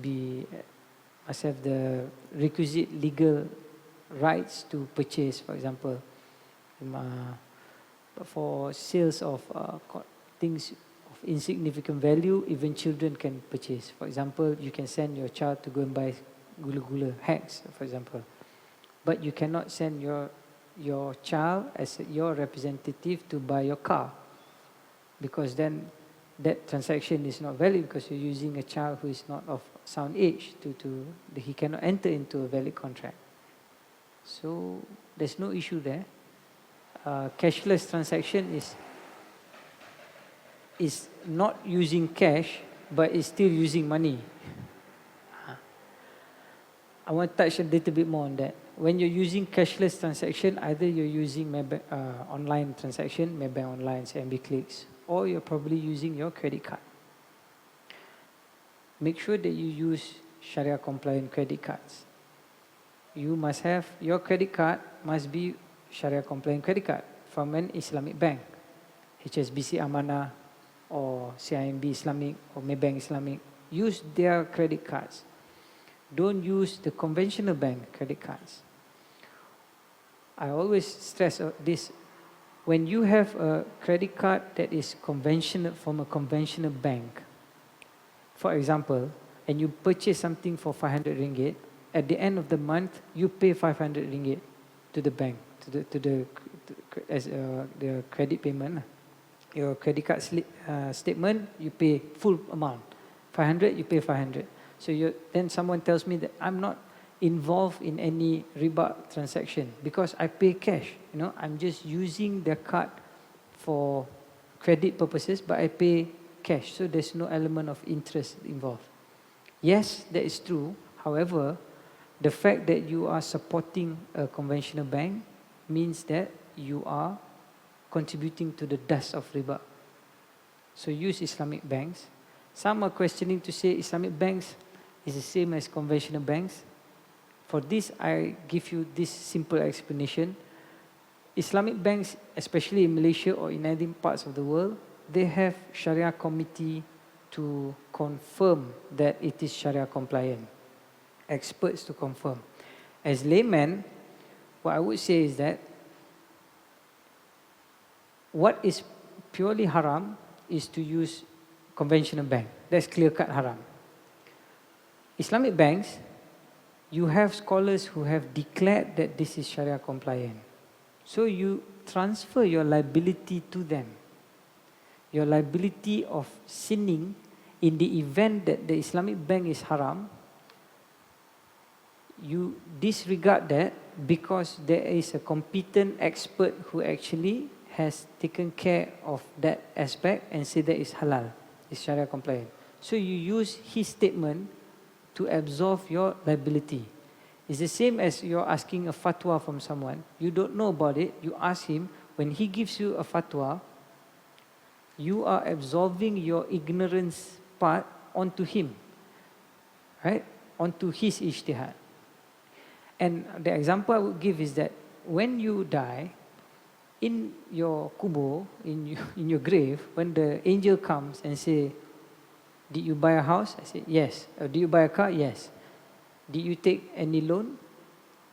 have the requisite legal rights to purchase, for example. For sales of things of insignificant value, even children can purchase. For example, you can send your child to go and buy gula-gula, hex, for example. But you cannot send your child as your representative to buy your car, because then that transaction is not valid, because you're using a child who is not of sound age he cannot enter into a valid contract. So there's no issue there. Cashless transaction is not using cash, but is still using money. I want to touch a little bit more on that. When you're using cashless transaction, either you're using online transaction, maybe online, MB clicks, or you're probably using your credit card. Make sure that you use Sharia compliant credit cards. You must have, your credit card must be Sharia compliant credit card from an Islamic bank, HSBC Amanah or CIMB Islamic or Maybank Islamic. Use their credit cards. Don't use the conventional bank credit cards. I always stress this. When you have a credit card that is conventional, from a conventional bank, for example, and you purchase something for 500 ringgit, at the end of the month, you pay 500 ringgit to the bank, as the credit payment. Your credit card statement, you pay full amount. 500, you pay 500. So then someone tells me that I'm not involved in any riba transaction because I pay cash. I'm just using the card for credit purposes, but I pay cash, so there's no element of interest involved. Yes, that is true. However, the fact that you are supporting a conventional bank means that you are contributing to the dust of riba. So use Islamic banks. Some are questioning to say Islamic banks is the same as conventional banks. For this, I give you this simple explanation. Islamic banks, especially in Malaysia or in other parts of the world, they have Sharia committee to confirm that it is Sharia compliant. Experts to confirm. As layman, what I would say is that what is purely haram is to use conventional bank. That's clear-cut haram. Islamic banks, you have scholars who have declared that this is Sharia compliant. So you transfer your liability to them. Your liability of sinning in the event that the Islamic bank is haram, you disregard that because there is a competent expert who actually has taken care of that aspect and said that it's halal, it's Sharia compliant. So you use his statement to absolve your liability. It's the same as you're asking a fatwa from someone. You don't know about it, you ask him. When he gives you a fatwa, you are absolving your ignorance part onto him, right? Onto his ijtihad. And the example I would give is that when you die, in your kubur, in your grave, when the angel comes and say, did you buy a house? I say, yes. Did you buy a car? Yes. Did you take any loan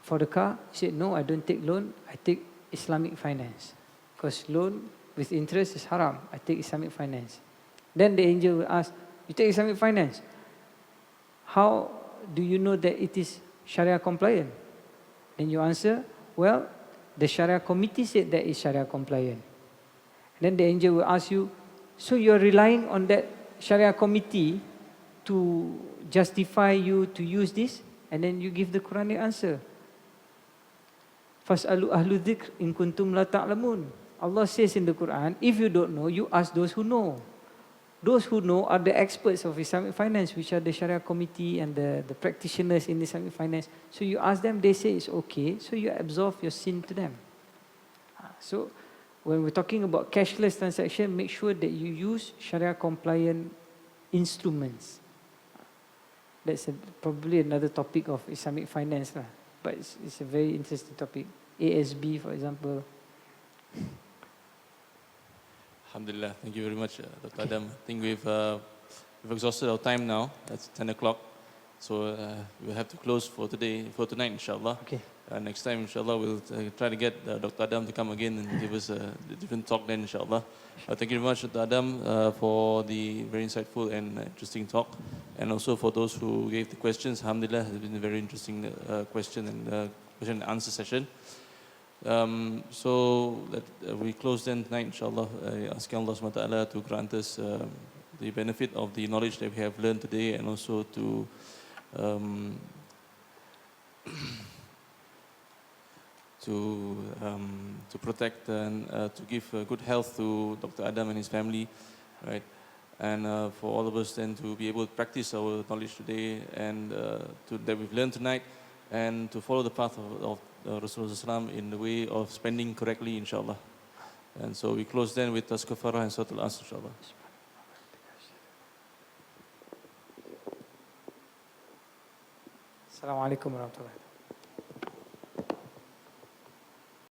for the car? He said, no, I don't take loan. I take Islamic finance. Because loan with interest is haram. I take Islamic finance. Then the angel will ask, you take Islamic finance? How do you know that it is Sharia compliant? Then you answer, well, the Sharia committee said that it's Sharia compliant. Then the angel will ask you, so you're relying on that Sharia committee to justify you to use this? And then you give the Quranic answer. Fas'alu ahlu dhikr in kuntum la ta'lamun. Allah says in the Quran, if you don't know, you ask those who know. Those who know are the experts of Islamic finance, which are the Sharia committee and the practitioners in Islamic finance. So you ask them, they say it's okay, so you absolve your sin to them. So when we're talking about cashless transaction, make sure that you use Sharia compliant instruments. That's probably another topic of Islamic finance, but it's a very interesting topic. ASB, for example. Alhamdulillah, thank you very much, Dr. Adam. I think we've exhausted our time now. It's 10 o'clock. So we'll have to close for tonight, inshallah. Okay. Next time, inshallah, we'll try to get Dr. Adam to come again and give us a different talk then, inshallah. Thank you very much, Dr. Adam, for the very insightful and interesting talk. And also for those who gave the questions, alhamdulillah, it's been a very interesting question and answer session. So that we close then tonight, inshallah, asking Allah subhanahu wa ta'ala to grant us the benefit of the knowledge that we have learned today, and also to protect and to give good health to Dr. Adam and his family, right? And for all of us then to be able to practice our knowledge today and that we've learned tonight, and to follow the path of Rasulullah in the way of spending correctly, inshallah. And so we close then with Tazkafara and Surah Al-Asr, inshallah. Assalamu alaikum warahmatullahi wabarakatuh.